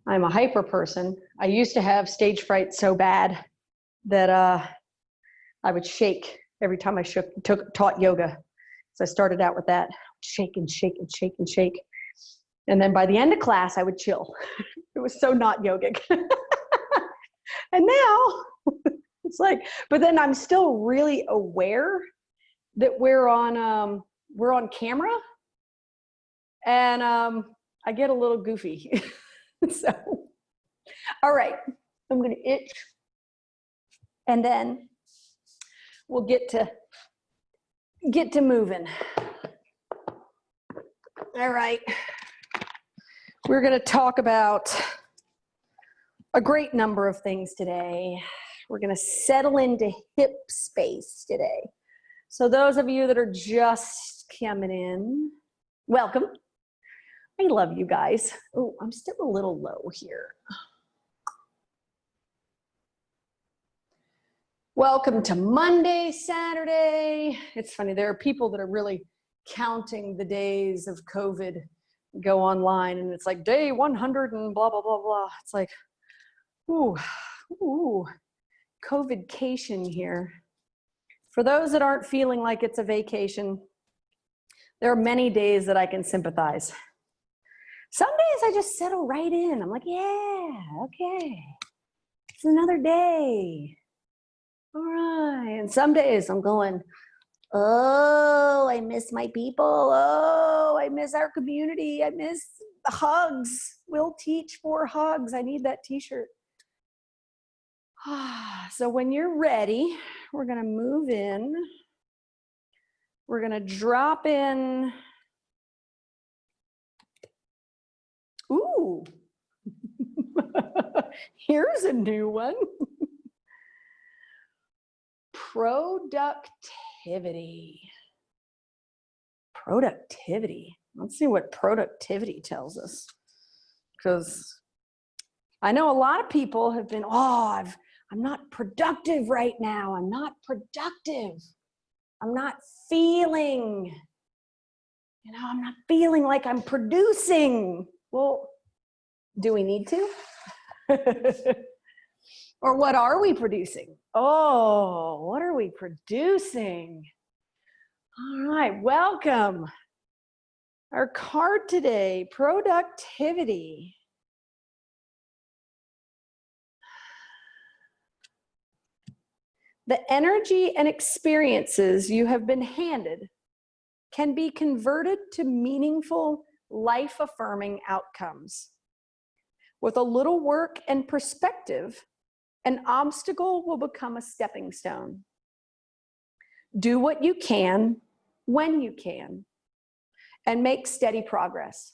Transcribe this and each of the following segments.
I'm a hyper person. I used to have stage fright so bad that I would shake every time I taught yoga. So I started out with that, shake and shake and shake and shake. And then by the end of class, I would chill. It was so not yogic. And now it's like, but then I'm still really aware that we're on camera, and I get a little goofy. So, all right, I'm gonna itch, and then we'll get to moving. All right, we're gonna talk about a great number of things today. We're gonna settle into hip space today. So those of you that are just coming in, welcome. I love you guys. Oh, I'm still a little low here. Welcome to Monday, Saturday. It's funny, there are people that are really counting the days of COVID, go online, and it's like day 100 and blah, blah, blah, blah. It's like, ooh, COVID-cation here. For those that aren't feeling like it's a vacation, there are many days that I can sympathize. Some days I just settle right in. I'm like, yeah, okay. It's another day. All right. And some days I'm going, oh, I miss my people. Oh, I miss our community. I miss the hugs. We'll teach for hugs. I need that t-shirt. So when you're ready, we're going to move in. We're going to drop in. Ooh, here's a new one. Productivity. Productivity. Let's see what productivity tells us. Because I know a lot of people have been, I'm not productive right now. I'm not productive. I'm not feeling, I'm not feeling like I'm producing. Well, do we need to? Or what are we producing? Oh, what are we producing? All right, welcome. Our card today, productivity. The energy and experiences you have been handed can be converted to meaningful, life-affirming outcomes. With a little work and perspective, an obstacle will become a stepping stone. Do what you can, when you can, and make steady progress.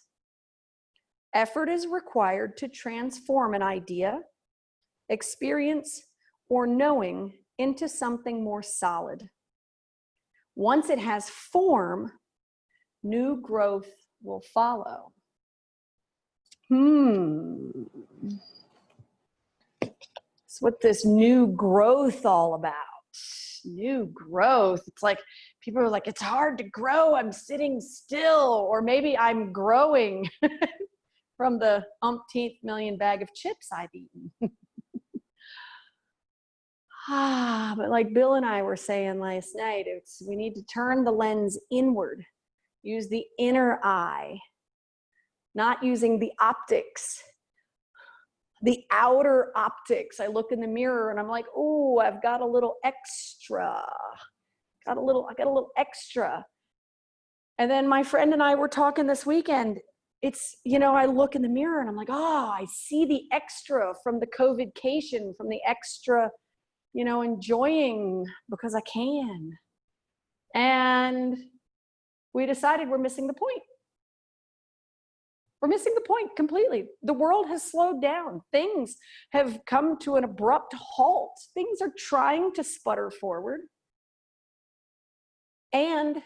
Effort is required to transform an idea, experience, or knowing into something more solid. Once it has form, new growth will follow. That's what this new growth all about. New growth. It's like people are like, it's hard to grow. I'm sitting still. Or maybe I'm growing from the umpteenth million bag of chips I've eaten. But like Bill and I were saying last night, we need to turn the lens inward. Use the inner eye. Not using the optics, the outer optics. I look in the mirror and I'm like, oh, I've got a little extra. I got a little extra. And then my friend and I were talking this weekend. It's, I look in the mirror and I'm like, oh, I see the extra from the COVID-cation, from the extra, enjoying because I can. And we decided we're missing the point. We're missing the point completely. The world has slowed down. Things have come to an abrupt halt. Things are trying to sputter forward. And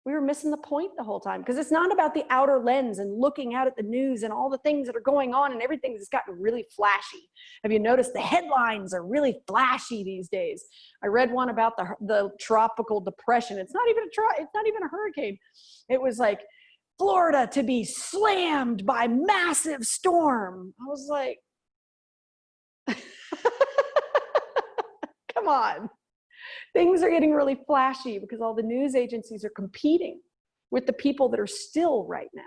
we were missing the point the whole time, because it's not about the outer lens and looking out at the news and all the things that are going on and everything that's gotten really flashy. Have you noticed the headlines are really flashy these days? I read one about the tropical depression. It's not even a hurricane. It was like Florida to be slammed by massive storm. I was like, come on. Things are getting really flashy because all the news agencies are competing with the people that are still right now.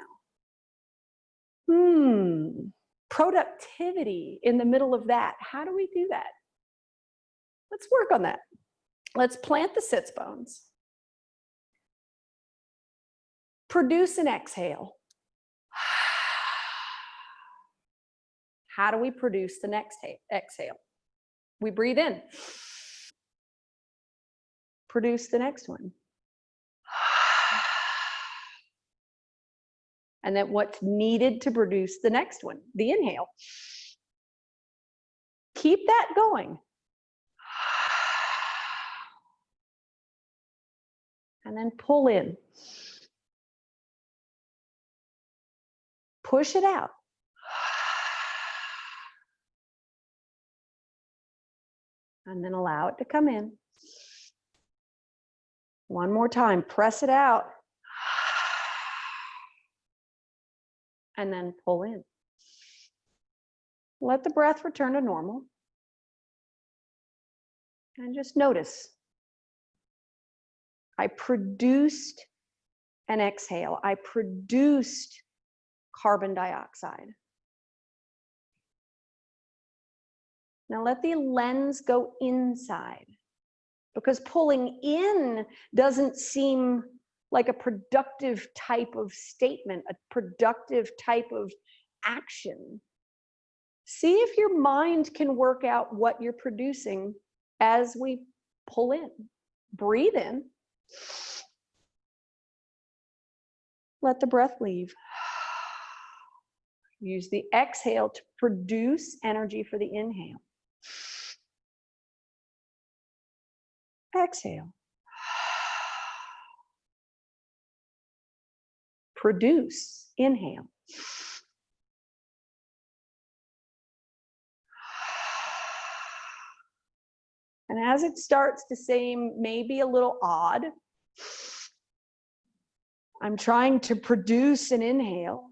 Productivity in the middle of that. How do we do that? Let's work on that. Let's plant the sits bones. Produce an exhale. How do we produce the next exhale? We breathe in. Produce the next one. And then what's needed to produce the next one? The inhale. Keep that going. And then pull in. Push it out. And then allow it to come in. One more time, press it out. And then pull in. Let the breath return to normal. And just notice. I produced an exhale. I produced carbon dioxide. Now let the lens go inside, because pulling in doesn't seem like a productive type of statement, a productive type of action. See if your mind can work out what you're producing as we pull in. Breathe in. Let the breath leave. Use the exhale to produce energy for the inhale. Exhale. Produce. Inhale. And as it starts to seem maybe a little odd, I'm trying to produce an inhale.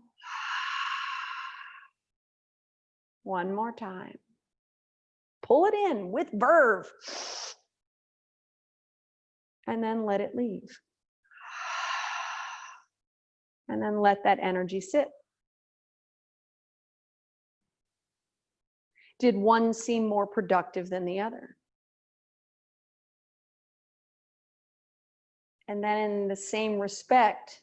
One more time. Pull it in with verve. And then let it leave. And then let that energy sit. Did one seem more productive than the other? And then in the same respect,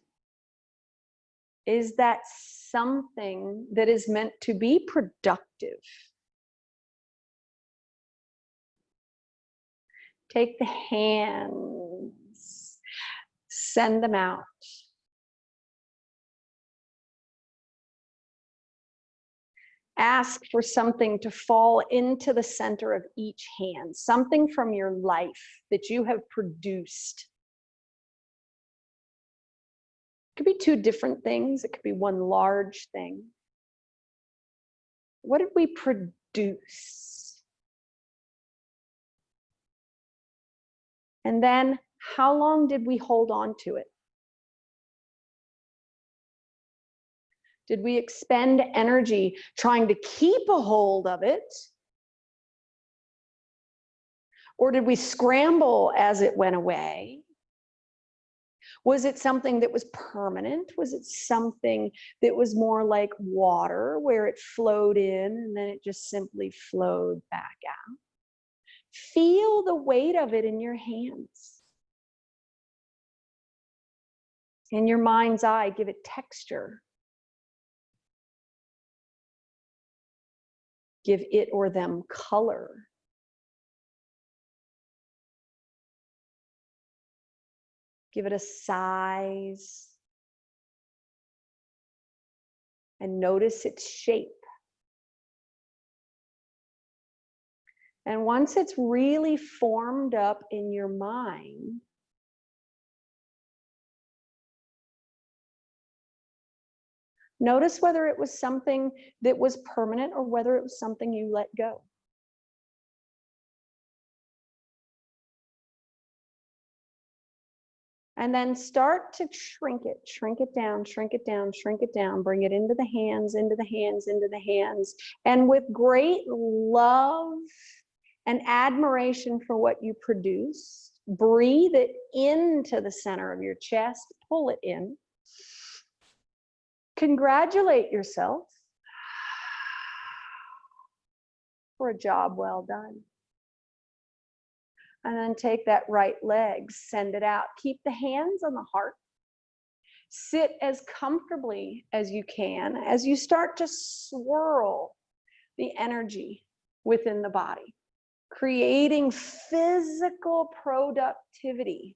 is that something that is meant to be productive? Take the hands, send them out. Ask for something to fall into the center of each hand, something from your life that you have produced. It could be two different things. It could be one large thing. What did we produce? And then how long did we hold on to it? Did we expend energy trying to keep a hold of it? Or did we scramble as it went away? Was it something that was permanent? Was it something that was more like water, where it flowed in and then it just simply flowed back out? Feel the weight of it in your hands. In your mind's eye, give it texture. Give it or them color. Give it a size. And notice its shape. And once it's really formed up in your mind, notice whether it was something that was permanent or whether it was something you let go. And then start to shrink it down, shrink it down, shrink it down, bring it into the hands, into the hands, into the hands. And with great love and admiration for what you produce, breathe it into the center of your chest, pull it in. Congratulate yourself for a job well done. And then take that right leg, send it out. Keep the hands on the heart. Sit as comfortably as you can as you start to swirl the energy within the body, creating physical productivity.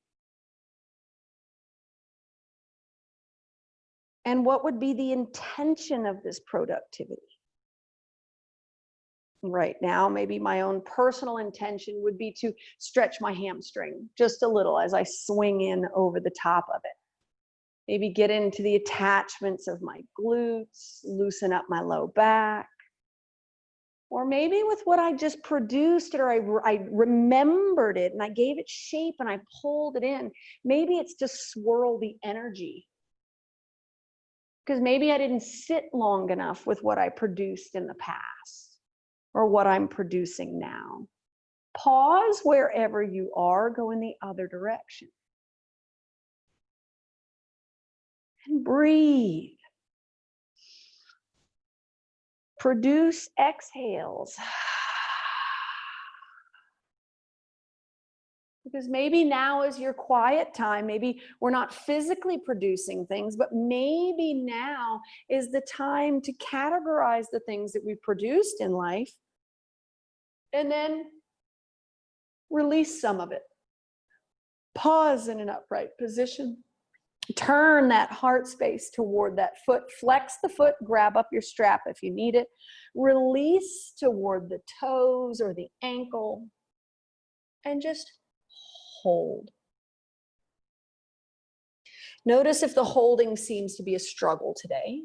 And what would be the intention of this productivity? Right now, maybe my own personal intention would be to stretch my hamstring just a little as I swing in over the top of it. Maybe get into the attachments of my glutes, loosen up my low back. Or maybe with what I just produced, or I remembered it and I gave it shape and I pulled it in. Maybe it's to swirl the energy. Because maybe I didn't sit long enough with what I produced in the past. Or what I'm producing now. Pause wherever you are, go in the other direction. And breathe. Produce exhales. Because maybe now is your quiet time. Maybe we're not physically producing things, but maybe now is the time to categorize the things that we produced in life and then release some of it. Pause in an upright position. Turn that heart space toward that foot. Flex the foot, grab up your strap if you need it. Release toward the toes or the ankle. And just hold. Notice if the holding seems to be a struggle today.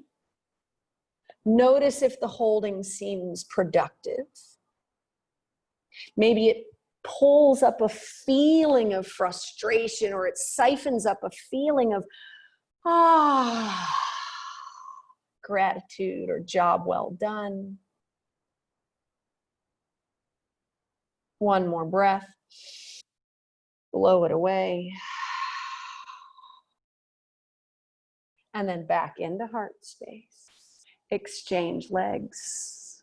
Notice if the holding seems productive. Maybe it pulls up a feeling of frustration, or it siphons up a feeling of gratitude or job well done. One more breath. Blow it away. And then back into heart space. Exchange legs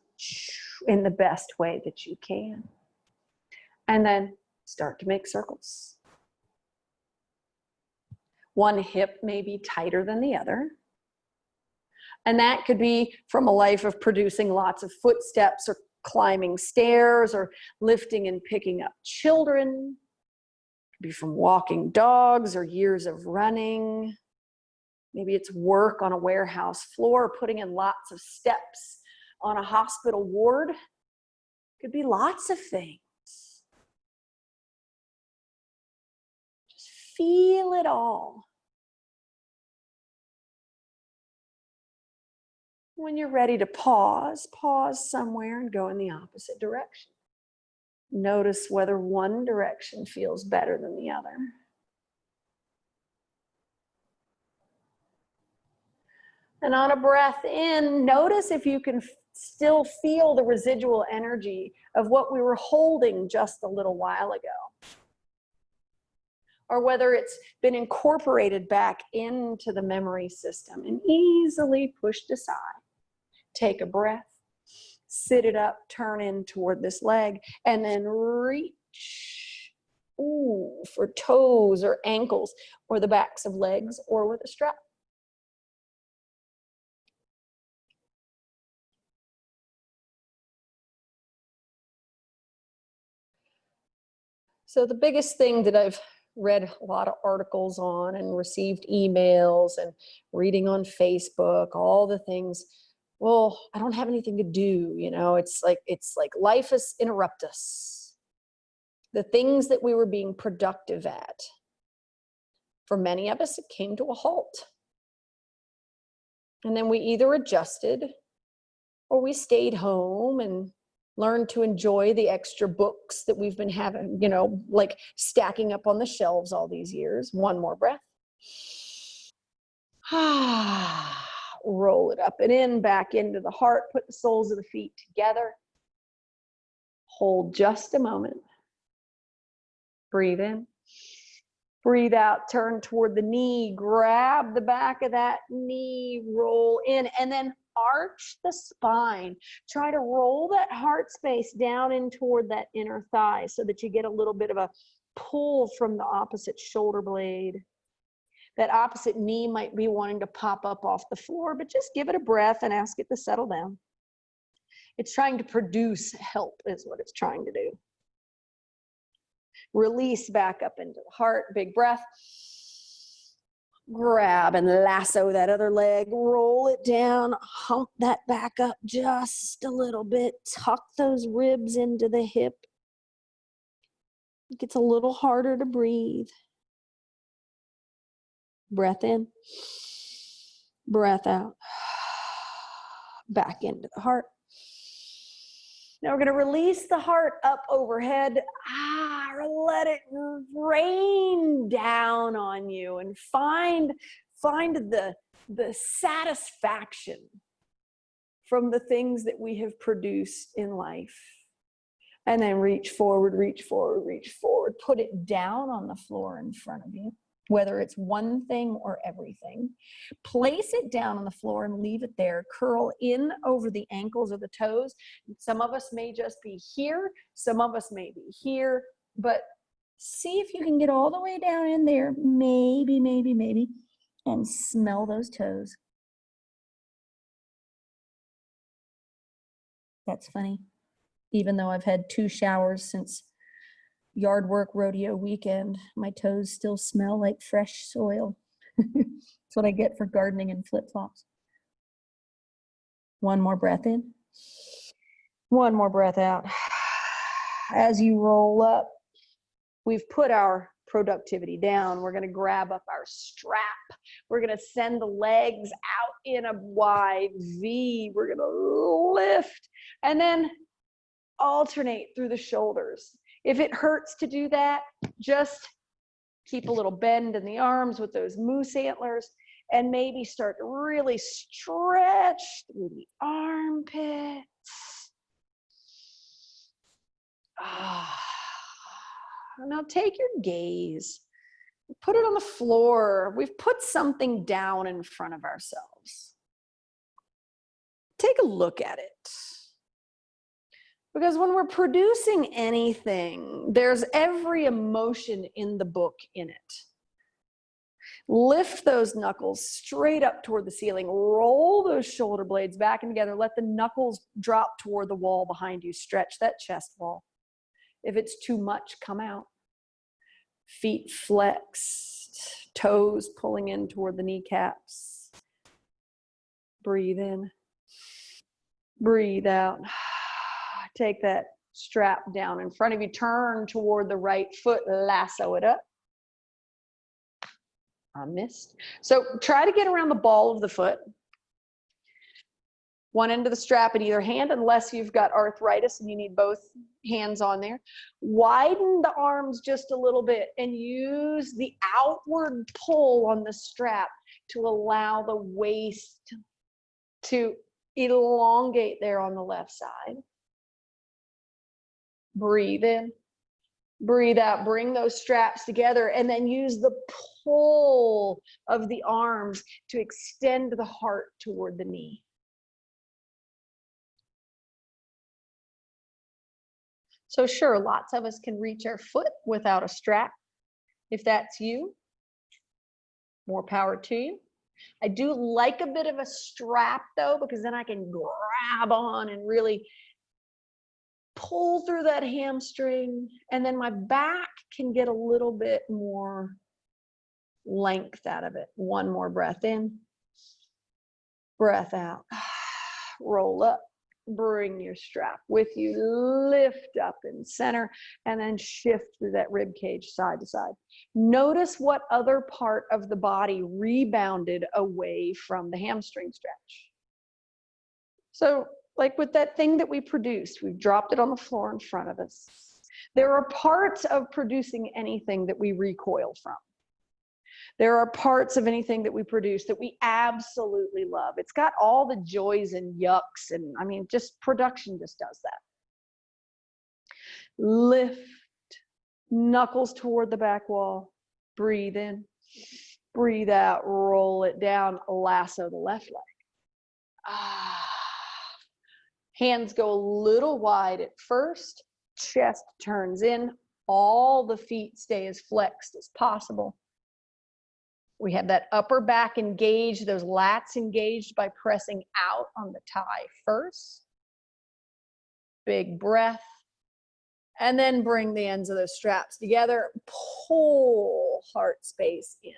in the best way that you can. And then start to make circles. One hip may be tighter than the other. And that could be from a life of producing lots of footsteps or climbing stairs or lifting and picking up children. It could be from walking dogs or years of running. Maybe it's work on a warehouse floor, putting in lots of steps on a hospital ward. It could be lots of things. Just feel it all. When you're ready to pause, pause somewhere and go in the opposite direction. Notice whether one direction feels better than the other. And on a breath in, notice if you can still feel the residual energy of what we were holding just a little while ago. Or whether it's been incorporated back into the memory system and easily pushed aside. Take a breath, sit it up, turn in toward this leg, and then reach for toes or ankles or the backs of legs or with a strap. So the biggest thing that I've read a lot of articles on and received emails and reading on Facebook, all the things, well, I don't have anything to do, you know, it's like life has interrupted us. The things that we were being productive at, for many of us, it came to a halt. And then we either adjusted or we stayed home and Learn to enjoy the extra books that we've been having, you know, like stacking up on the shelves all these years. One more breath. Roll it up and in, back into the heart. Put the soles of the feet together. Hold just a moment. Breathe in. Breathe out, turn toward the knee, grab the back of that knee, roll in, and then arch the spine. Try to roll that heart space down in toward that inner thigh so that you get a little bit of a pull from the opposite shoulder blade. That opposite knee might be wanting to pop up off the floor, but just give it a breath and ask it to settle down. It's trying to produce help is what it's trying to do. Release back up into the heart, big breath. Grab and lasso that other leg, roll it down, hump that back up just a little bit, tuck those ribs into the hip. It gets a little harder to breathe. Breath in, breath out, back into the heart. Now we're going to release the heart up overhead. Let it rain down on you and find the satisfaction from the things that we have produced in life. And then reach forward, reach forward, reach forward. Put it down on the floor in front of you, whether it's one thing or everything. Place it down on the floor and leave it there. Curl in over the ankles or the toes. Some of us may just be here. Some of us may be here. But see if you can get all the way down in there. Maybe, and smell those toes. That's funny. Even though I've had 2 showers since yard work rodeo weekend, my toes still smell like fresh soil. That's what I get for gardening in flip-flops. One more breath in. One more breath out. As you roll up, we've put our productivity down. We're going to grab up our strap. We're going to send the legs out in a wide V. We're going to lift and then alternate through the shoulders. If it hurts to do that, just keep a little bend in the arms with those moose antlers and maybe start to really stretch through the armpits. Now take your gaze, put it on the floor. We've put something down in front of ourselves. Take a look at it. Because when we're producing anything, there's every emotion in the book in it. Lift those knuckles straight up toward the ceiling. Roll those shoulder blades back and together. Let the knuckles drop toward the wall behind you. Stretch that chest wall. If it's too much, come out. Feet flexed, toes pulling in toward the kneecaps. Breathe in. Breathe out. Take that strap down in front of you. Turn toward the right foot. Lasso it up. I missed. So try to get around the ball of the foot. One end of the strap in either hand, unless you've got arthritis and you need both hands on there. Widen the arms just a little bit and use the outward pull on the strap to allow the waist to elongate there on the left side. Breathe in, breathe out, bring those straps together, and then use the pull of the arms to extend the heart toward the knee. So sure, lots of us can reach our foot without a strap. If that's you, more power to you. I do like a bit of a strap though, because then I can grab on and really pull through that hamstring, and then my back can get a little bit more length out of it. One more breath in, breath out. Roll up, bring your strap with you, lift up in center, and then shift through that rib cage side to side. Notice what other part of the body rebounded away from the hamstring stretch. So like with that thing that we produced, we've dropped it on the floor in front of us. There are parts of producing anything that we recoil from. There are parts of anything that we produce that we absolutely love. It's got all the joys and yucks, and I mean, just production just does that. Lift, knuckles toward the back wall, breathe in, breathe out, roll it down, lasso the left leg. Hands go a little wide at first, chest turns in, all the feet stay as flexed as possible. We have that upper back engaged, those lats engaged by pressing out on the thigh first. Big breath. And then bring the ends of those straps together, pull heart space in.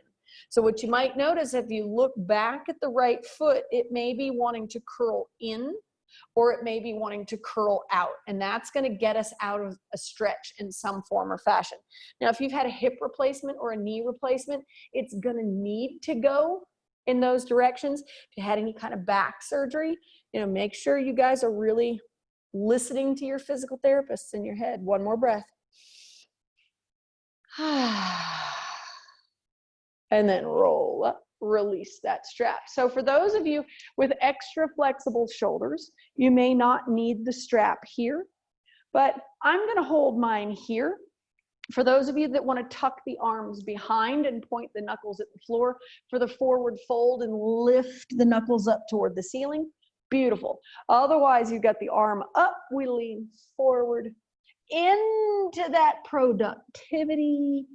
So what you might notice, if you look back at the right foot, it may be wanting to curl in, or it may be wanting to curl out. And that's going to get us out of a stretch in some form or fashion. Now, if you've had a hip replacement or a knee replacement, it's going to need to go in those directions. If you had any kind of back surgery, make sure you guys are really listening to your physical therapists in your head. One more breath. And then roll up, release that strap. So for those of you with extra flexible shoulders, you may not need the strap here, but I'm going to hold mine here. For those of you that want to tuck the arms behind and point the knuckles at the floor for the forward fold and lift the knuckles up toward the ceiling, beautiful. Otherwise, you've got the arm up, we lean forward into that productivity.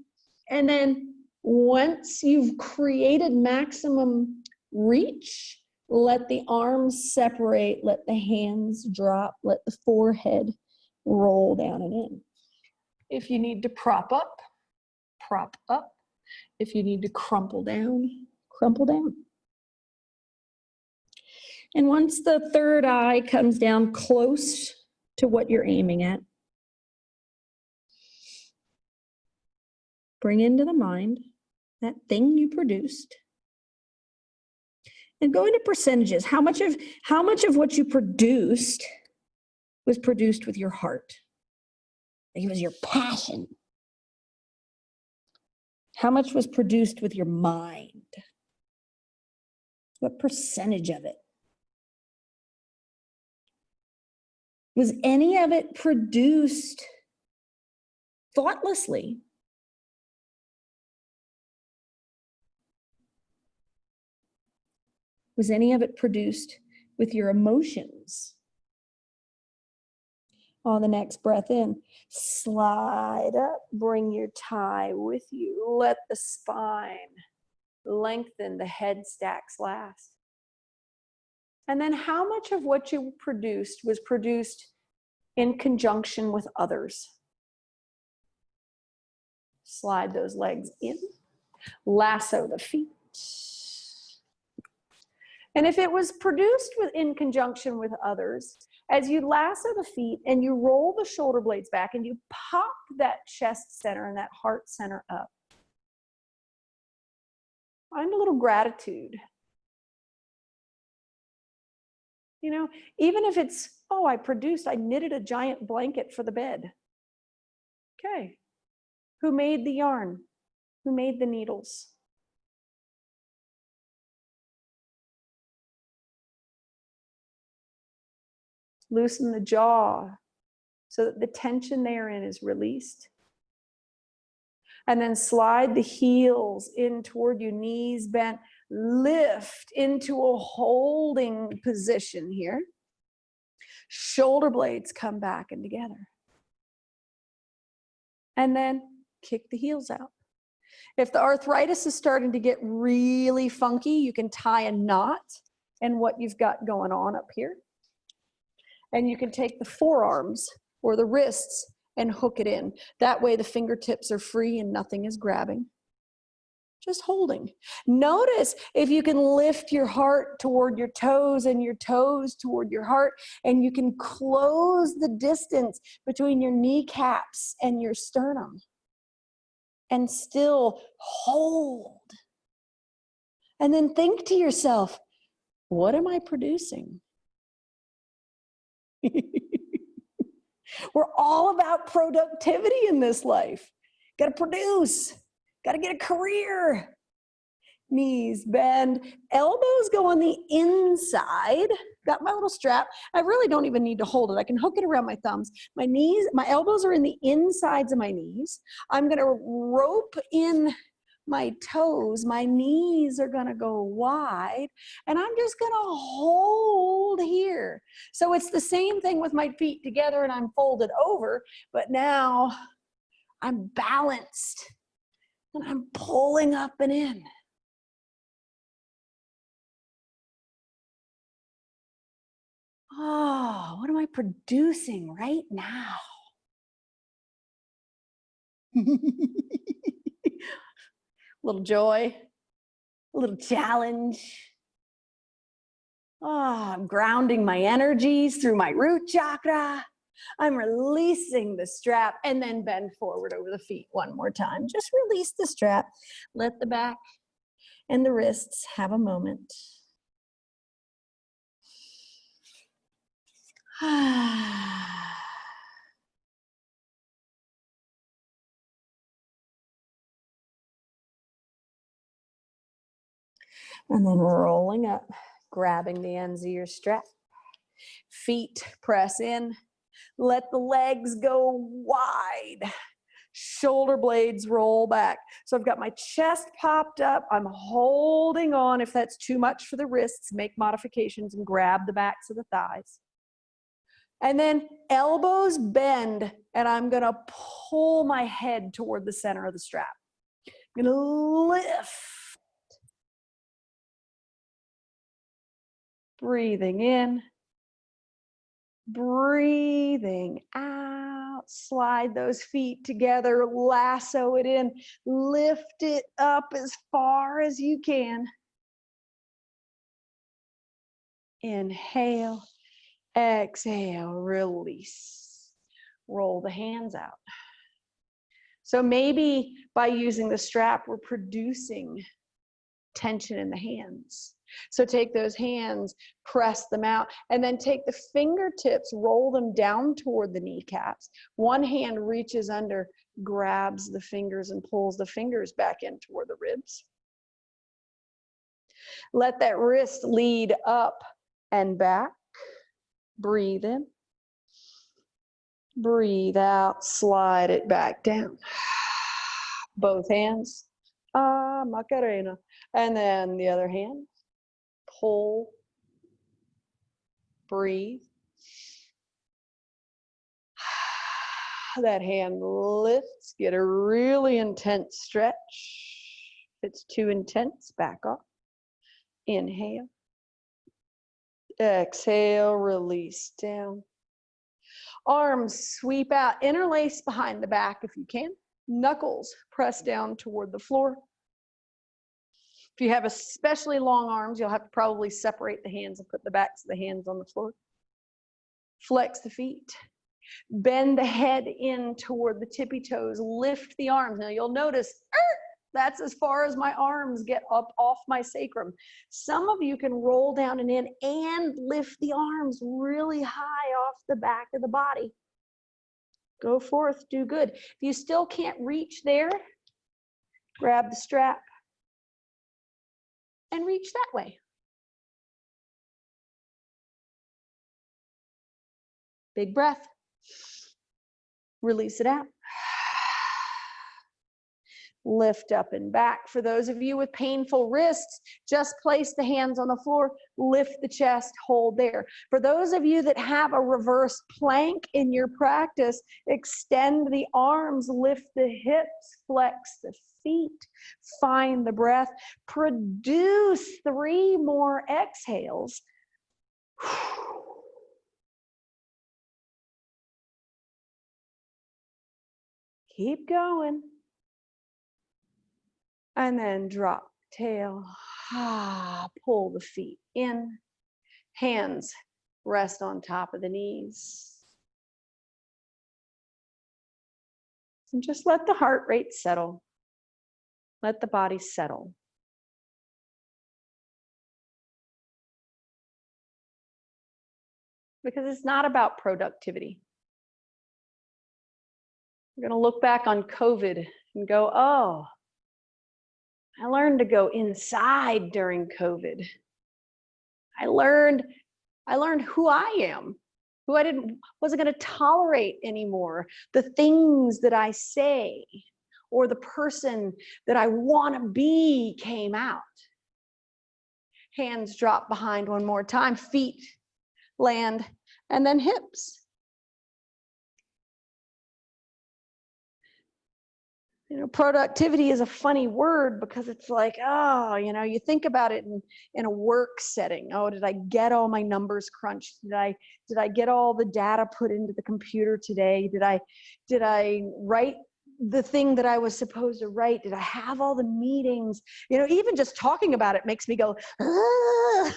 And then once you've created maximum reach, let the arms separate, let the hands drop, let the forehead roll down and in. If you need to prop up, prop up. If you need to crumple down, crumple down. And once the third eye comes down close to what you're aiming at, bring into the mind that thing you produced and go into percentages. How much of what you produced was produced with your heart? Like it was your passion. How much was produced with your mind? What percentage of it? Was any of it produced thoughtlessly? Was any of it produced with your emotions? On the next breath in, slide up, bring your thigh with you. Let the spine lengthen, the head stacks last. And then how much of what you produced was produced in conjunction with others? Slide those legs in, lasso the feet. And if it was produced in conjunction with others, as you lasso the feet and you roll the shoulder blades back and you pop that chest center and that heart center up, find a little gratitude. Even if it's, I knitted a giant blanket for the bed. Okay. Who made the yarn? Who made the needles? Loosen the jaw so that the tension therein is released. And then slide the heels in toward you, knees bent. Lift into a holding position here. Shoulder blades come back and together. And then kick the heels out. If the arthritis is starting to get really funky, you can tie a knot in what you've got going on up here. And you can take the forearms or the wrists and hook it in. That way the fingertips are free and nothing is grabbing. Just holding. Notice if you can lift your heart toward your toes and your toes toward your heart, and you can close the distance between your kneecaps and your sternum and still hold. And then think to yourself, what am I producing? We're all about productivity in this life. Got to produce, got to get a career. Knees bend, elbows go on the inside. Got my little strap. I really don't even need to hold it. I can hook it around my thumbs. My knees, my elbows are in the insides of my knees. I'm going to rope in my toes. My knees are going to go wide, and I'm just going to hold here. So it's the same thing with my feet together, and I'm folded over, but now I'm balanced, and I'm pulling up and in. Oh, what am I producing right now? A little joy, a little challenge. Oh, I'm grounding my energies through my root chakra. I'm releasing the strap, and then bend forward over the feet one more time. Just release the strap. Let the back and the wrists have a moment. And then rolling up, grabbing the ends of your strap. Feet press in. Let the legs go wide. Shoulder blades roll back. So I've got my chest popped up. I'm holding on. If that's too much for the wrists, make modifications and grab the backs of the thighs. And then elbows bend, and I'm going to pull my head toward the center of the strap. I'm going to lift. Breathing in. Breathing out. Slide those feet together. Lasso it in. Lift it up as far as you can. Inhale. Exhale. Release. Roll the hands out. So maybe by using the strap, we're producing tension in the hands. So take those hands, press them out, and then take the fingertips, roll them down toward the kneecaps. One hand reaches under, grabs the fingers and pulls the fingers back in toward the ribs. Let that wrist lead up and back. Breathe in. Breathe out, slide it back down. Both hands. Macarena. And then the other hand. Pull. Breathe. That hand lifts. Get a really intense stretch. If it's too intense, back off. Inhale. Exhale, release down. Arms sweep out, interlace behind the back if you can. Knuckles press down toward the floor. If you have especially long arms, you'll have to probably separate the hands and put the backs of the hands on the floor. Flex the feet. Bend the head in toward the tippy toes. Lift the arms. Now you'll notice, that's as far as my arms get up off my sacrum. Some of you can roll down and in and lift the arms really high off the back of the body. Go forth, do good. If you still can't reach there, grab the strap and reach that way. Big breath. Release it out. Lift up and back. For those of you with painful wrists, just place the hands on the floor, lift the chest, hold there. For those of you that have a reverse plank in your practice, extend the arms, lift the hips, flex the feet, find the breath, produce 3 more exhales. Keep going. And then drop tail, pull the feet in, hands rest on top of the knees. And just let the heart rate settle. Let the body settle. because it's not about productivity. We're going to look back on COVID and go, oh, I learned to go inside during COVID. I learned who I am, who I wasn't going to tolerate anymore. The things that I say or the person that I want to be came out. Hands drop behind one more time, feet land, and then hips. You know, productivity is a funny word because it's like, oh, you know, you think about it in a work setting. Oh, did I get all my numbers crunched? Did I get all the data put into the computer today? Did I write the thing that I was supposed to write? Did I have all the meetings? You know, even just talking about it makes me go, ah.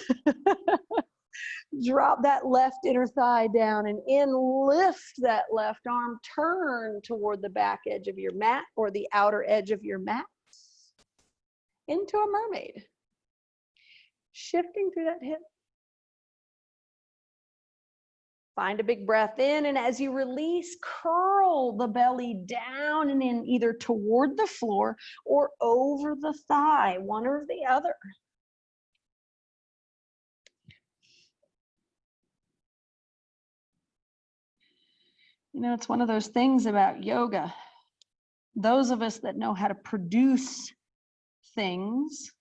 Drop that left inner thigh down and in, lift that left arm, turn toward the back edge of your mat or the outer edge of your mat into a mermaid. Shifting through that hip. Find a big breath in, and as you release, curl the belly down and in, either toward the floor or over the thigh, one or the other. You know, it's one of those things about yoga. Those of us that know how to produce things,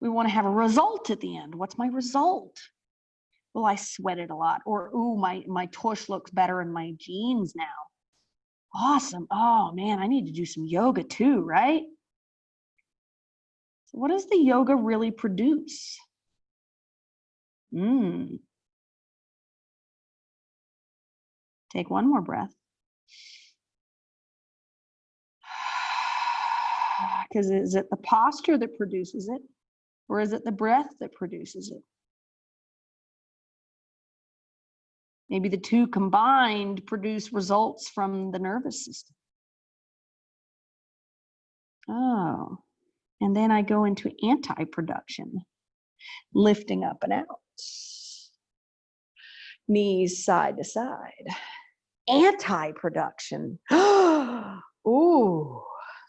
we want to have a result at the end. What's my result? Well, I sweated a lot. Or, ooh, my tush looks better in my jeans now. Awesome. Oh, man, I need to do some yoga too, right? So what does the yoga really produce? Take one more breath. Because is it the posture that produces it? Or is it the breath that produces it? Maybe the two combined produce results from the nervous system. Oh, and then I go into anti-production, lifting up and out. Knees side to side. Anti-production. Ooh,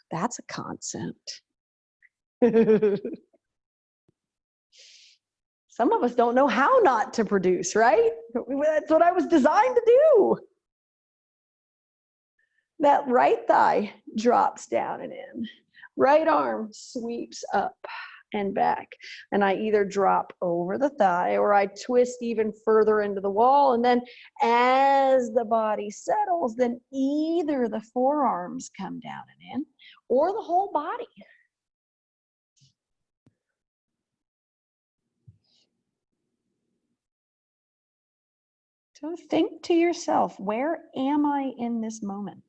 that's a concept. Some of us don't know how not to produce, right? That's what I was designed to do. That right thigh drops down and in. Right arm sweeps up and back. And I either drop over the thigh or I twist even further into the wall. And then as the body settles, then either the forearms come down and in or the whole body. So think to yourself, where am I in this moment?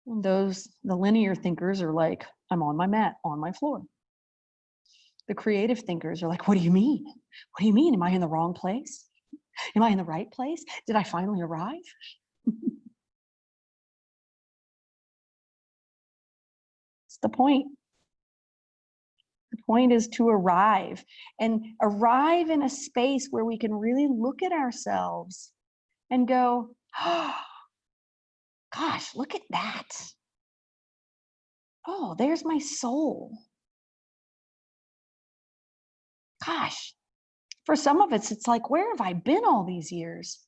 And the linear thinkers are like, I'm on my mat, on my floor. The creative thinkers are like, what do you mean? What do you mean? Am I in the wrong place? Am I in the right place? Did I finally arrive? It's the point. The point is to arrive and arrive in a space where we can really look at ourselves and go, oh, gosh, look at that. Oh, there's my soul. Gosh, for some of us, it's like, where have I been all these years?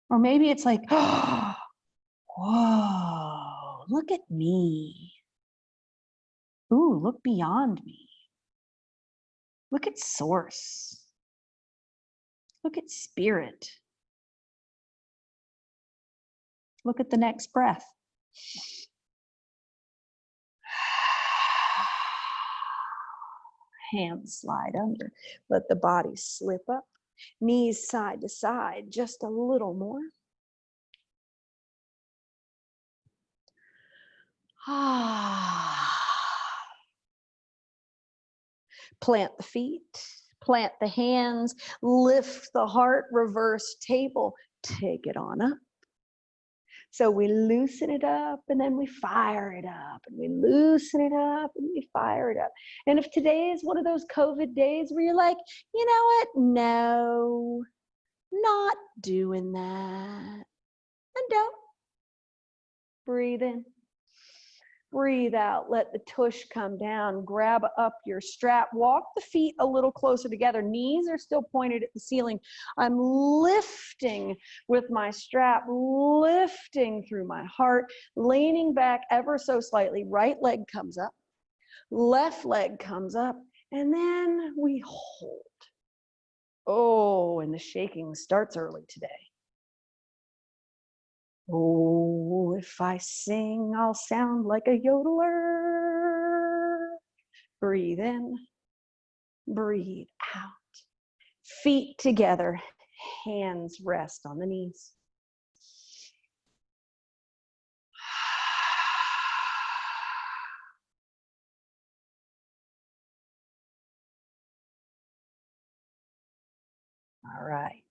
Or maybe it's like, oh, whoa, look at me. Ooh, look beyond me. Look at source. Look at spirit. Look at the next breath. Hands slide under. Let the body slip up. Knees side to side, just a little more. Plant the feet, plant the hands, lift the heart, reverse table, take it on up. So we loosen it up and then we fire it up, and we loosen it up and we fire it up. And if today is one of those COVID days where you're like, you know what? No, not doing that. And don't. Breathe in. Breathe out, let the tush come down, grab up your strap, walk the feet a little closer together. Knees are still pointed at the ceiling. I'm lifting with my strap, lifting through my heart, leaning back ever so slightly. Right leg comes up, left leg comes up, and then we hold. Oh, and the shaking starts early today. Oh, if I sing, I'll sound like a yodeler. Breathe in, breathe out. Feet together, hands rest on the knees. All right.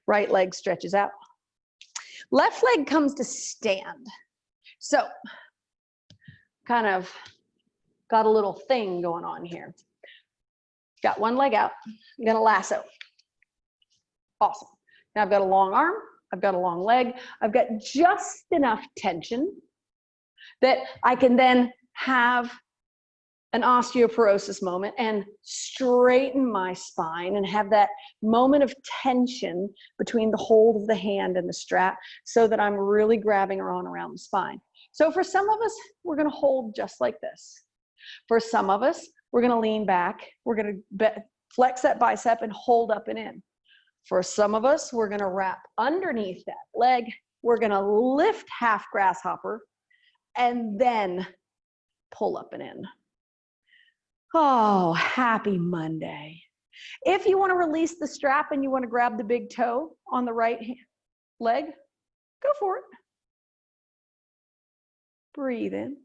Right leg stretches out. Left leg comes to stand. So, kind of got a little thing going on here. Got one leg out. I'm gonna lasso. Awesome. Now I've got a long arm. I've got a long leg. I've got just enough tension that I can then have an osteoporosis moment and straighten my spine and have that moment of tension between the hold of the hand and the strap so that I'm really grabbing on around the spine. So for some of us, we're going to hold just like this. For some of us, we're going to lean back. We're going to flex that bicep and hold up and in. For some of us, we're going to wrap underneath that leg. We're going to lift half grasshopper and then pull up and in. Oh, happy Monday. If you want to release the strap and you want to grab the big toe on the right leg, go for it. Breathe in.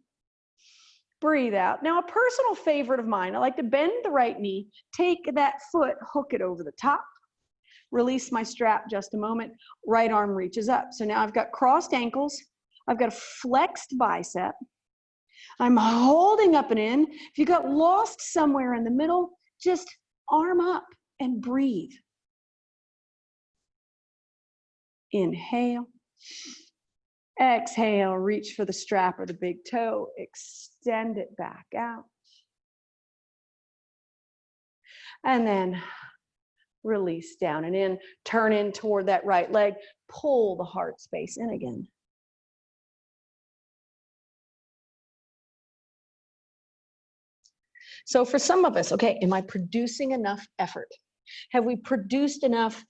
Breathe out. Now, a personal favorite of mine, I like to bend the right knee, take that foot, hook it over the top, release my strap just a moment, right arm reaches up. So now I've got crossed ankles, I've got a flexed bicep, I'm holding up and in. If you got lost somewhere in the middle, just arm up and breathe. Inhale. Exhale, reach for the strap or the big toe. Extend it back out. And then release down and in. Turn in toward that right leg. Pull the heart space in again. So for some of us, okay, am I producing enough effort? Have we produced enough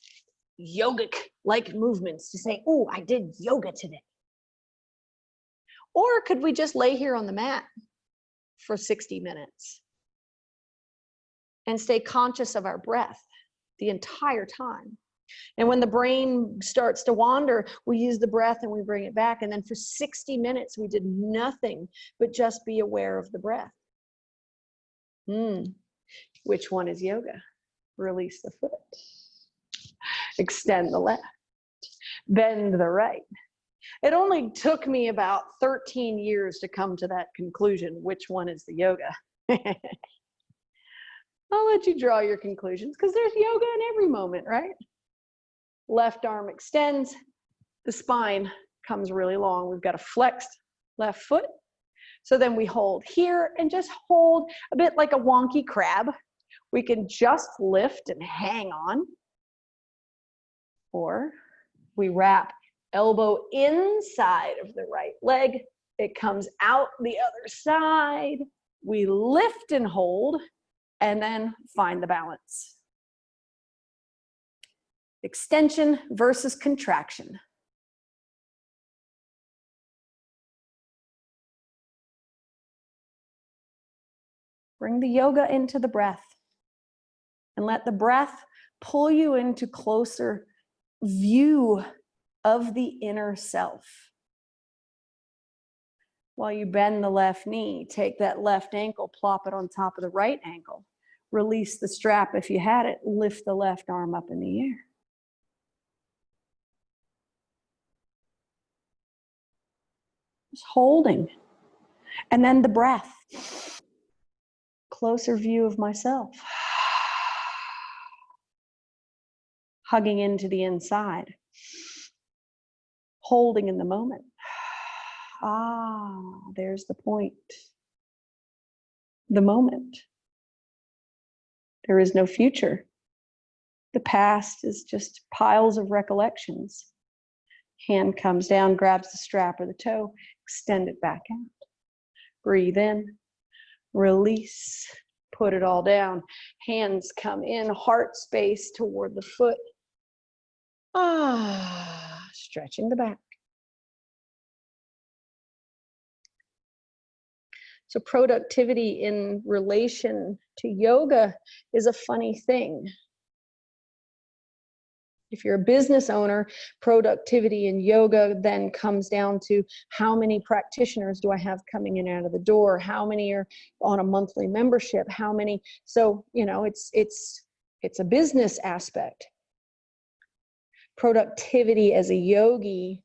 yogic-like movements to say, oh, I did yoga today? Or could we just lay here on the mat for 60 minutes and stay conscious of our breath the entire time? And when the brain starts to wander, we use the breath and we bring it back. And then for 60 minutes, we did nothing but just be aware of the breath. Which one is yoga? Release the foot. Extend the left. Bend the right. It only took me about 13 years to come to that conclusion. Which one is the yoga? I'll let you draw your conclusions because there's yoga in every moment, right? Left arm extends. The spine comes really long. We've got a flexed left foot. So then we hold here and just hold a bit like a wonky crab. We can just lift and hang on. Or we wrap elbow inside of the right leg. It comes out the other side. We lift and hold and then find the balance. Extension versus contraction. Bring the yoga into the breath and let the breath pull you into closer view of the inner self. While you bend the left knee, take that left ankle, plop it on top of the right ankle. Release the strap if you had it, lift the left arm up in the air. Just holding. And then the breath. Closer view of myself. Hugging into the inside. Holding in the moment. Ah, there's the point. The moment. There is no future. The past is just piles of recollections. Hand comes down, grabs the strap or the toe, extend it back out. Breathe in, release, put it all down. Hands come in, heart space toward the foot. Ah, stretching the back. So productivity in relation to yoga is a funny thing. If you're a business owner, productivity in yoga then comes down to how many practitioners do I have coming in and out of the door? How many are on a monthly membership? How many? So, you know, it's a business aspect. Productivity as a yogi,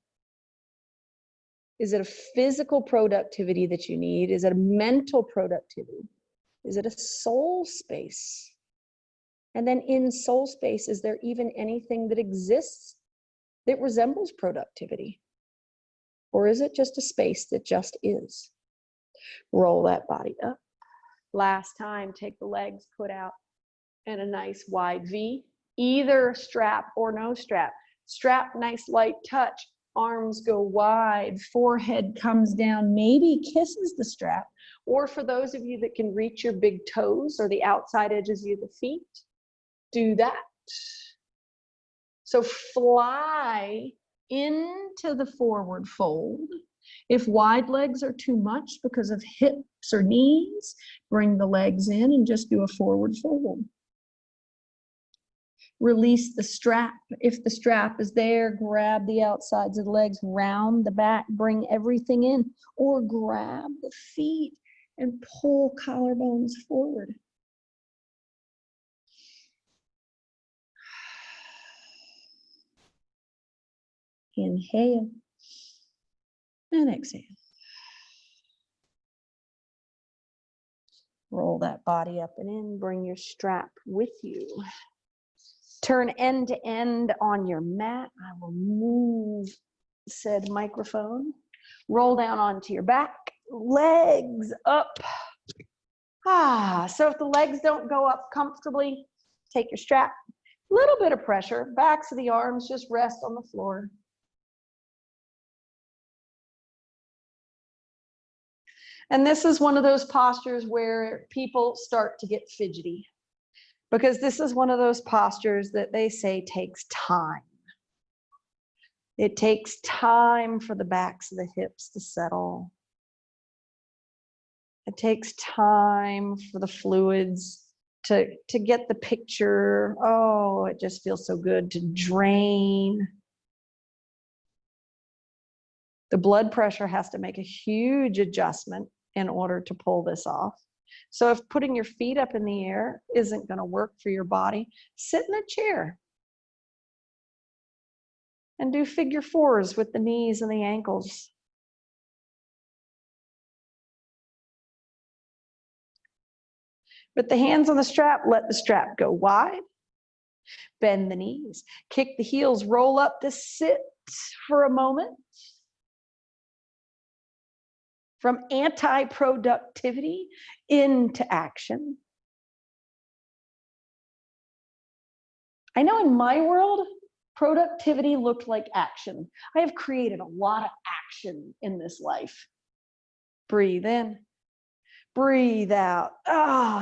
is it a physical productivity that you need? Is it a mental productivity? Is it a soul space? And then in soul space, is there even anything that exists that resembles productivity? Or is it just a space that just is? Roll that body up. Last time, take the legs, put out in a nice wide V, either strap or no strap. Strap, nice light touch. Arms go wide, forehead comes down, maybe kisses the strap. Or for those of you that can reach your big toes or the outside edges of the feet, do that. So fly into the forward fold. If wide legs are too much because of hips or knees, bring the legs in and just do a forward fold. Release the strap. If the strap is there, grab the outsides of the legs, round the back, bring everything in, or grab the feet and pull collarbones forward. Inhale and exhale. Roll that body up and in. Bring your strap with you. Turn end to end on your mat. I will move said microphone. Roll down onto your back. Legs up. So if the legs don't go up comfortably, take your strap. A little bit of pressure. Backs of the arms just rest on the floor. And this is one of those postures where people start to get fidgety, because this is one of those postures that they say takes time. It takes time for the backs of the hips to settle. It takes time for the fluids to get the picture. Oh, it just feels so good to drain. The blood pressure has to make a huge adjustment in order to pull this off. So if putting your feet up in the air isn't going to work for your body, sit in a chair and do figure fours with the knees and the ankles. With the hands on the strap, let the strap go wide. Bend the knees. Kick the heels, roll up to sit for a moment. From anti-productivity into action. I know in my world, productivity looked like action. I have created a lot of action in this life. Breathe in, breathe out.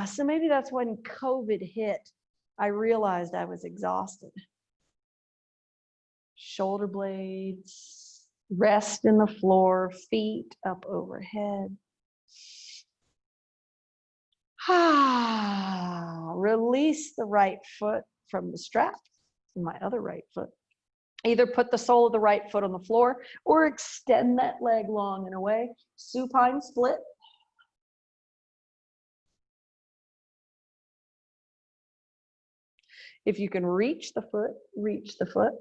So maybe that's when COVID hit, I realized I was exhausted. Shoulder blades, rest in the floor, feet up overhead. Release the right foot from the strap, and my other right foot. Either put the sole of the right foot on the floor or extend that leg long and away. Supine split. If you can reach the foot, reach the foot.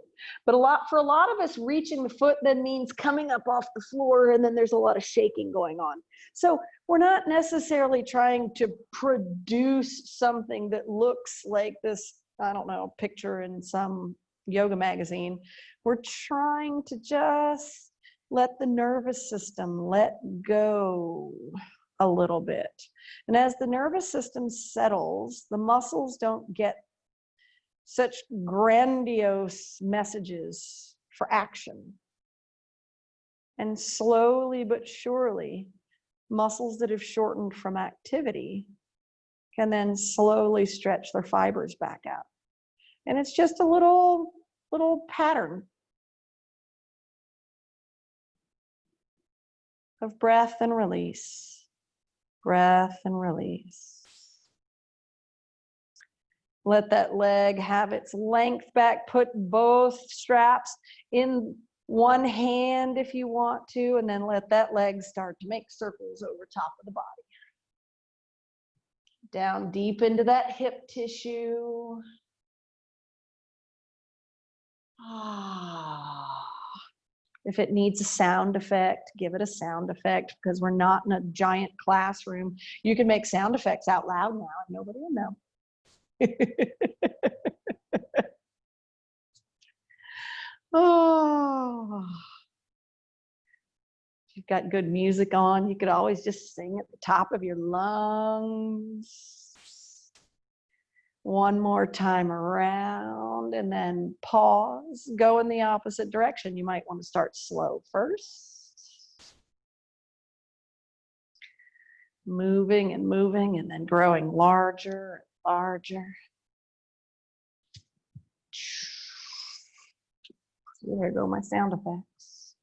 But for a lot of us, reaching the foot then means coming up off the floor, and then there's a lot of shaking going on. So we're not necessarily trying to produce something that looks like this, I don't know, picture in some yoga magazine. We're trying to just let the nervous system let go a little bit. And as the nervous system settles, the muscles don't get such grandiose messages for action. And slowly but surely, muscles that have shortened from activity can then slowly stretch their fibers back out. And it's just a little pattern of breath and release, breath and release. Let that leg have its length back. Put both straps in one hand if you want to, and then let that leg start to make circles over top of the body. Down deep into that hip tissue. If it needs a sound effect, give it a sound effect, because we're not in a giant classroom. You can make sound effects out loud now and nobody will know. Oh, if you've got good music on, you could always just sing at the top of your lungs. One more time around, and then pause, go in the opposite direction. You might want to start slow first. Moving and moving, and then growing larger and larger. There go my sound effects.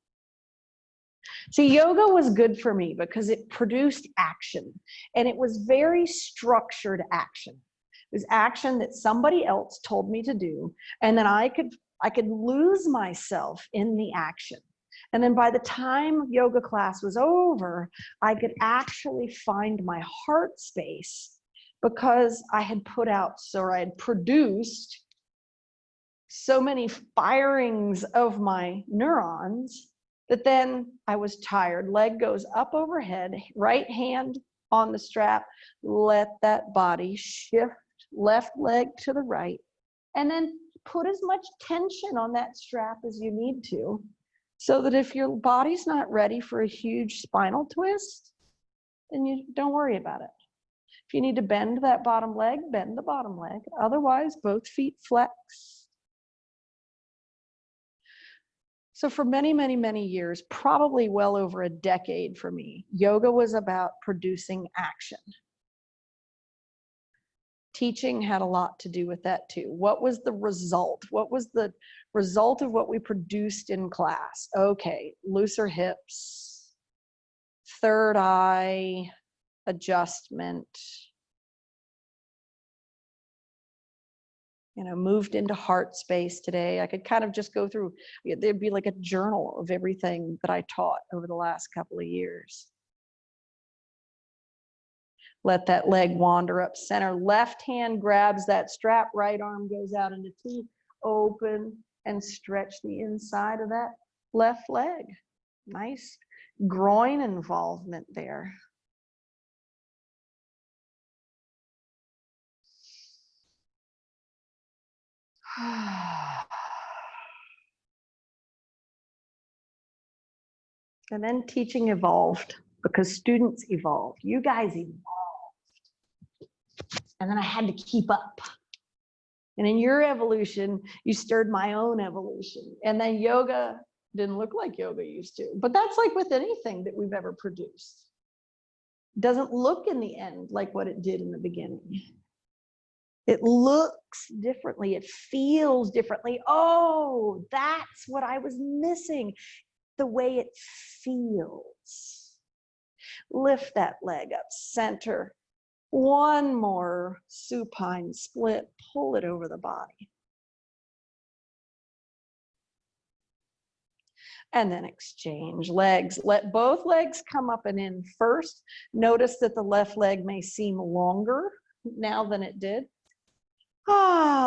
See, yoga was good for me because it produced action, and it was very structured action. It was action that somebody else told me to do, and then I could lose myself in the action. And then by the time yoga class was over, I could actually find my heart space, because I had I had produced so many firings of my neurons that then I was tired. Leg goes up overhead, right hand on the strap, let that body shift, left leg to the right, and then put as much tension on that strap as you need to, so that if your body's not ready for a huge spinal twist, then you don't worry about it. If you need to bend that bottom leg, bend the bottom leg. Otherwise, both feet flex. So for many, many, many years, probably well over a decade for me, yoga was about producing action. Teaching had a lot to do with that too. What was the result? What was the result of what we produced in class? Okay, looser hips, third eye adjustment, moved into heart space today. I could kind of just go through, there'd be like a journal of everything that I taught over the last couple of years. Let that leg wander up center. Left hand grabs that strap, right arm goes out into T, open and stretch the inside of that left leg. Nice groin involvement there. And then teaching evolved, because students evolved. You guys evolved. And then I had to keep up. And in your evolution, you stirred my own evolution. And then yoga didn't look like yoga used to. But that's like with anything that we've ever produced. It doesn't look in the end like what it did in the beginning. It looks differently. It feels differently. Oh, that's what I was missing. The way it feels. Lift that leg up center. One more supine split, pull it over the body. And then exchange legs. Let both legs come up and in first. Notice that the left leg may seem longer now than it did.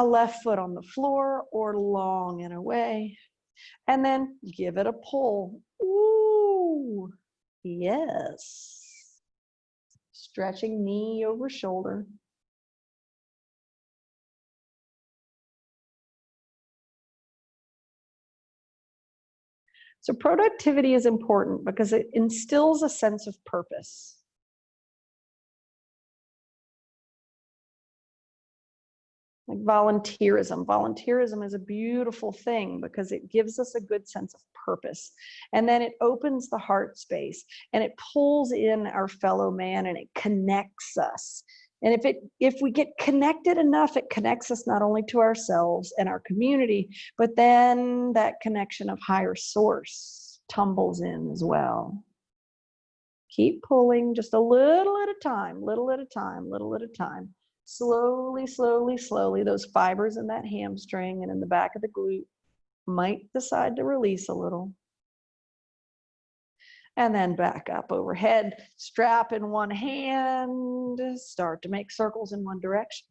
Left foot on the floor or long and away. And then give it a pull. Ooh, yes. Stretching knee over shoulder. So productivity is important because it instills a sense of purpose. Like volunteerism. Volunteerism is a beautiful thing because it gives us a good sense of purpose. And then it opens the heart space and it pulls in our fellow man and it connects us. And if we get connected enough, it connects us not only to ourselves and our community, but then that connection of higher source tumbles in as well. Keep pulling just a little at a time, little at a time, little at a time. Slowly, slowly, slowly, those fibers in that hamstring and in the back of the glute might decide to release a little. And then back up overhead, strap in one hand, start to make circles in one direction.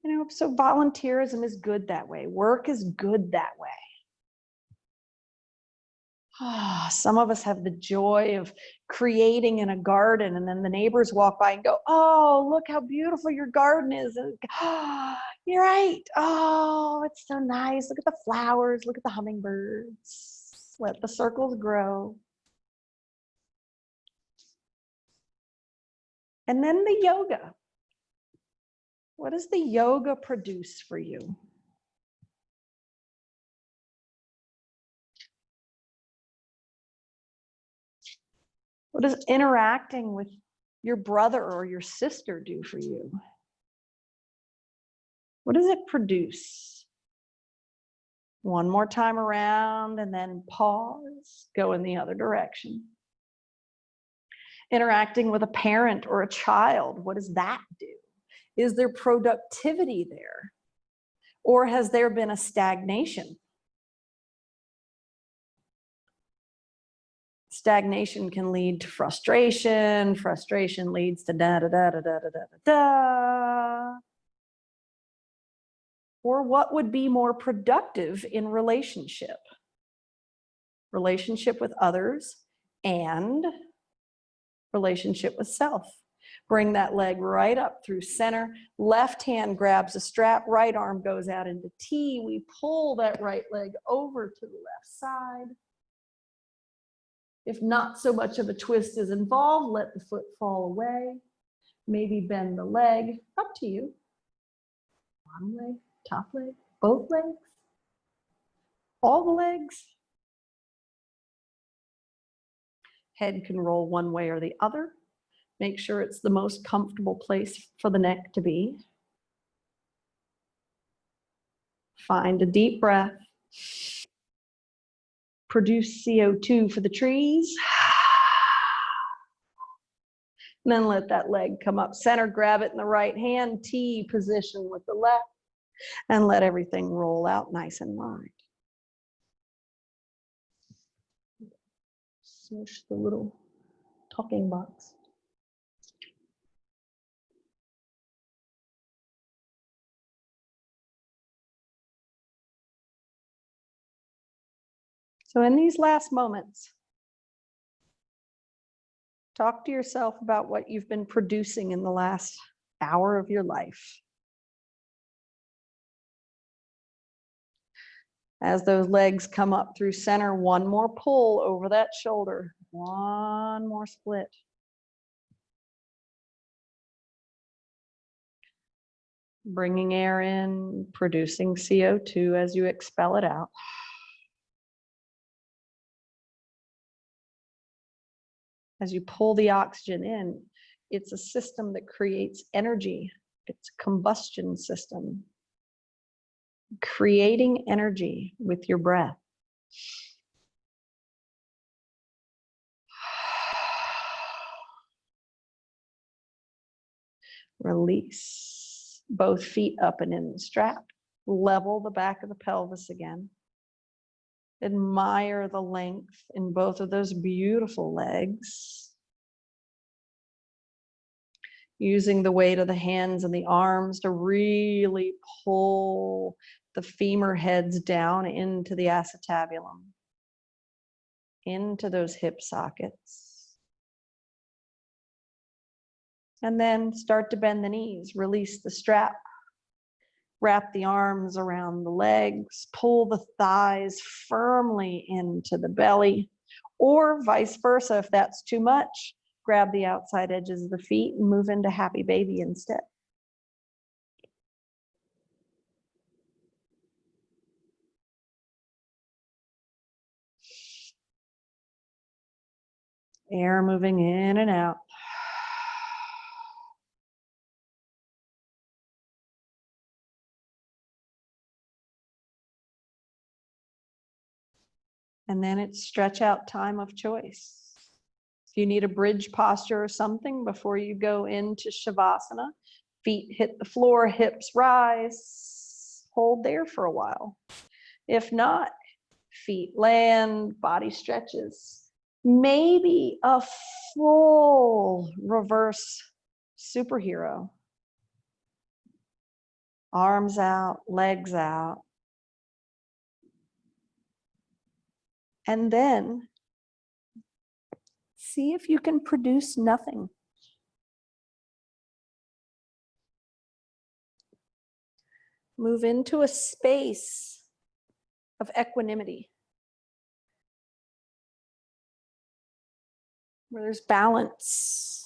You know, so volunteerism is good that way. Work is good that way. Some of us have the joy of creating in a garden, and then the neighbors walk by and go, "Oh, look how beautiful your garden is." And, "Oh, you're right. Oh, it's so nice. Look at the flowers. Look at the hummingbirds." Let the circles grow. And then the yoga. What does the yoga produce for you? What does interacting with your brother or your sister do for you? What does it produce? One more time around and then pause, go in the other direction. Interacting with a parent or a child, what does that do? Is there productivity there? Or has there been a stagnation? Stagnation can lead to frustration. Frustration leads to da da da da da da da da. Or what would be more productive in relationship? Relationship with others and relationship with self. Bring that leg right up through center. Left hand grabs a strap, right arm goes out into T. We pull that right leg over to the left side. If not so much of a twist is involved, let the foot fall away. Maybe bend the leg, up to you. Bottom leg, top leg, both legs, all the legs. Head can roll one way or the other. Make sure it's the most comfortable place for the neck to be. Find a deep breath. Produce CO2 for the trees. And then let that leg come up center, grab it in the right hand, T position with the left, and let everything roll out nice and wide. Smush the little talking box. So in these last moments, talk to yourself about what you've been producing in the last hour of your life. As those legs come up through center, one more pull over that shoulder, one more split. Bringing air in, producing CO2 as you expel it out. As you pull the oxygen in, it's a system that creates energy. It's a combustion system. Creating energy with your breath. Release. Both feet up and in the strap. Level the back of the pelvis again. Admire the length in both of those beautiful legs. using the weight of the hands and the arms to really pull the femur heads down into the acetabulum, into those hip sockets. And then start to bend the knees, release the strap, wrap the arms around the legs, pull the thighs firmly into the belly, or vice versa. If that's too much, grab the outside edges of the feet and move into happy baby instead. Air moving in and out. And then it's stretch out time of choice. If you need a bridge posture or something before you go into Shavasana, feet hit the floor, hips rise, hold there for a while. If not, feet land, body stretches. Maybe a full reverse superhero. Arms out, legs out. And then see if you can produce nothing. Move into a space of equanimity, where there's balance.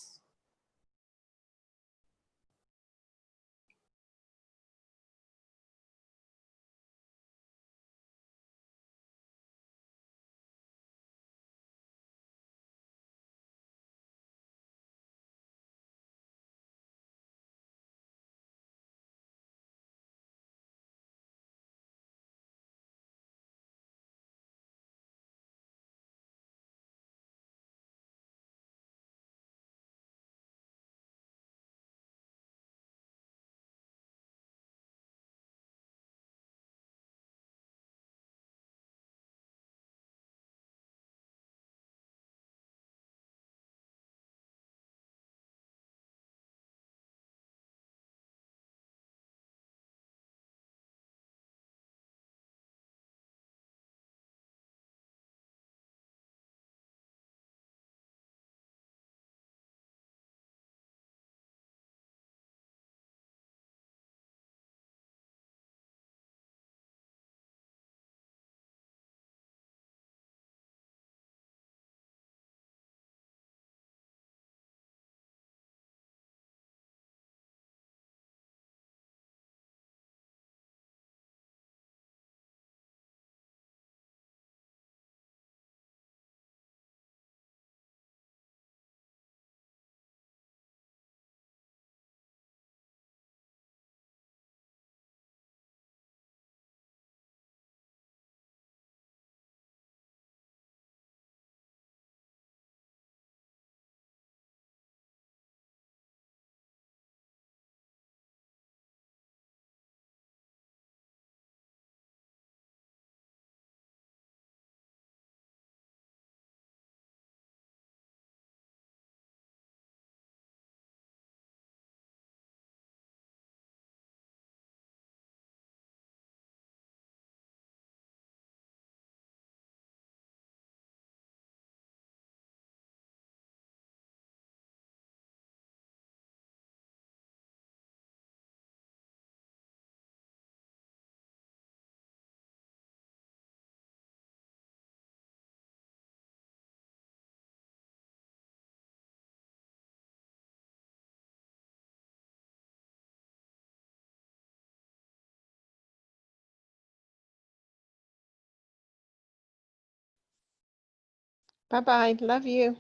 Bye-bye. Love you.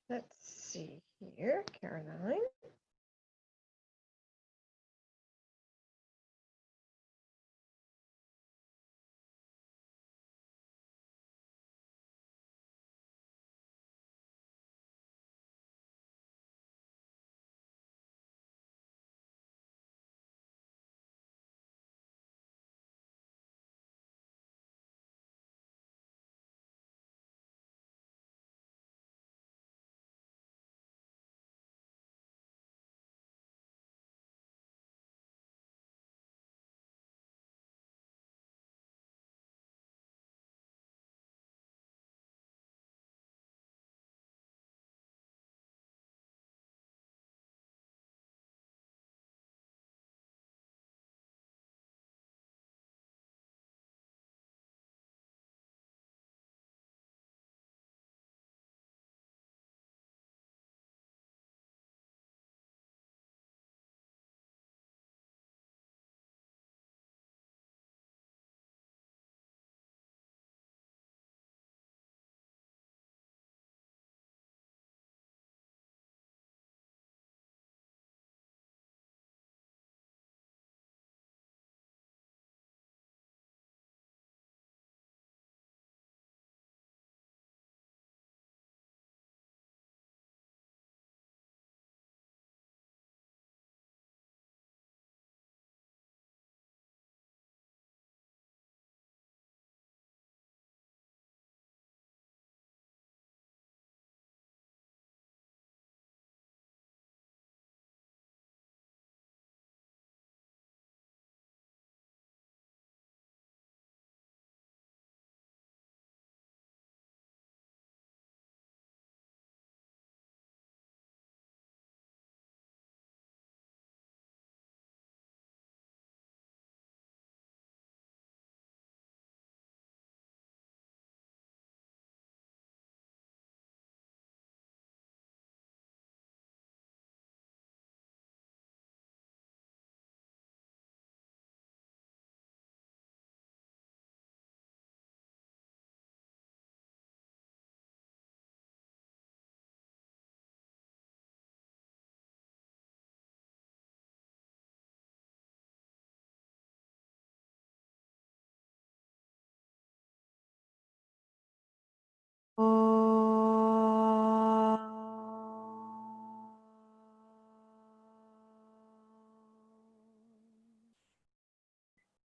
Let's see here, Caroline.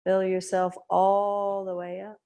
Fill yourself all the way up.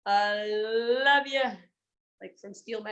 I love you. Like from Steel Mag.